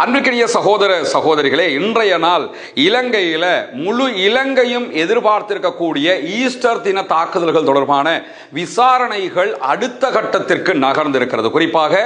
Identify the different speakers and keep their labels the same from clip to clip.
Speaker 1: அன்பிற்கினிய சகோதர சகோதரிகளே, இன்றைய நாள் இலங்கையில முழு இலங்கையும் எதிர்பார்த்திருக்கக்கூடிய ஈஸ்டர் தின தாக்குதல்கள் தொடர்பான விசாரணைகள் அடுத்த கட்டத்திற்கு நகர்ந்திருக்கிறது. குறிப்பாக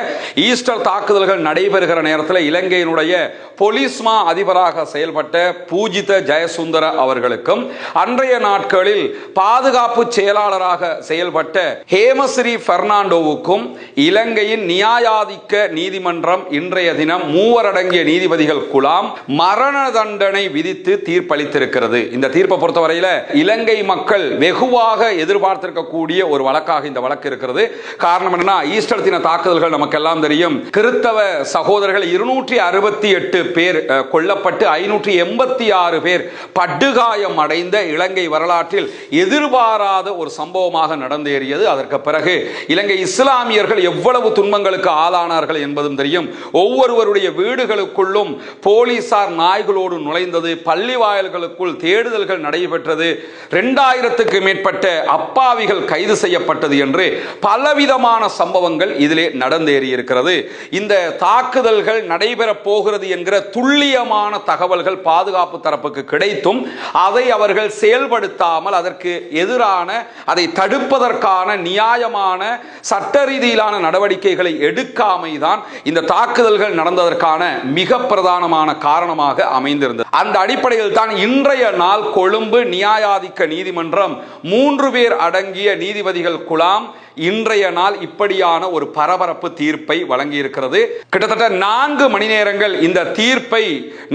Speaker 1: ஈஸ்டர் தாக்குதல்கள் நடைபெறுகிற நேரத்தில் இலங்கையினுடைய போலீஸ் மா அதிபராக செயல்பட்ட பூஜித ஜெயசுந்தர அவர்களுக்கும் அன்றைய நாட்களில் பாதுகாப்பு செயலாளராக செயல்பட்ட ஹேமஸ்ரீ பெர்னாண்டோவுக்கும் இலங்கையின் நியாயாதிக்க நீதிமன்றம் இன்றைய தினம் மூவர் அடங்கிய நீதிபதிகள் குழாம் மரண தண்டனை விதித்து தீர்ப்பளித்திருக்கிறது. இந்த தீர்ப்பை பொறுத்தவரையில இலங்கை மக்கள் வெகுவாக எதிர்பார்த்திருக்கக்கூடிய ஒரு வழக்காக இந்த வழக்கு இருக்கிறது. காரணம் என்னன்னா, ஈஸ்டர் தின தாக்குதல்கள் நமக்கெல்லாம் தெரியும். கிறிஸ்தவ சகோதரர்கள் 268 பேர் கொல்லப்பட்டு 586 பேர் படுகாயம் அடைந்த இலங்கை வரலாற்றில் எதிர்பாராத ஒரு சம்பவமாக நடந்தேறியது. அதற்கு பிறகு இலங்கை இஸ்லாமியர்கள் எவ்வளவு துன்பங்களுக்கு ஆளானார்கள் என்பதும் தெரியும். ஒவ்வொருவருடைய வீடுகளுக்குள்ளும் போலீசார் நாய்களோடு நுழைந்தது, பள்ளி வாயில்களுக்குள் தேடுதல்கள் நடைபெற்றது, 2000க்கு மேற்பட்ட அப்பாவிகள் கைது செய்யப்பட்டது என்று பலவிதமான சம்பவங்கள் இதிலே நடந்தேறி இருக்கிறது. இந்த தாக்குதல்கள் நடைபெற போகிறது என்கிற துல்லியமான தகவல்கள் பாதுகாப்பு தரப்புக்கு கிடைத்தும் அதை அவர்கள் செயல்படுத்தாமல் அதற்கு எதிரான, அதை தடுப்பதற்கான நியாயமான சட்ட ரீதியிலான நடவடிக்கைகளை எடுக்காமைதான் இந்த தாக்குதல்கள் நடந்ததற்கான மிக பிரதானமான காரணமாக அமைந்திருந்தது. அந்த அடிப்படையில் தான் இன்றைய நாள் கொழும்பு நியாயாதிக்க நீதிமன்றம் 3 பேர் அடங்கிய நீதிபதிகள் குழாம் இன்றைய நாள் இப்படியான ஒரு பரபரப்பு தீர்ப்பை வழங்கியிருக்கிறது. கிட்டத்தட்ட 4 மணி நேரங்கள் இந்த தீர்ப்பை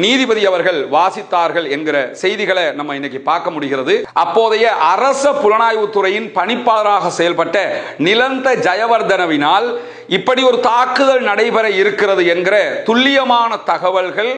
Speaker 1: நீதிபதி அவர்கள் வாசித்தார்கள் என்கிற செய்திகளை நம்ம இன்னைக்கு பார்க்க முடிகிறது. அப்போதைய அரச புலனாய்வுத்துறையின் பணிப்பாளராக செயல்பட்ட நிலந்த ஜெயவர்தனவினால் இப்படி ஒரு தாக்குதல் நடைபெற இருக்கிறது என்கிற துல்லியமான தகவல்கள்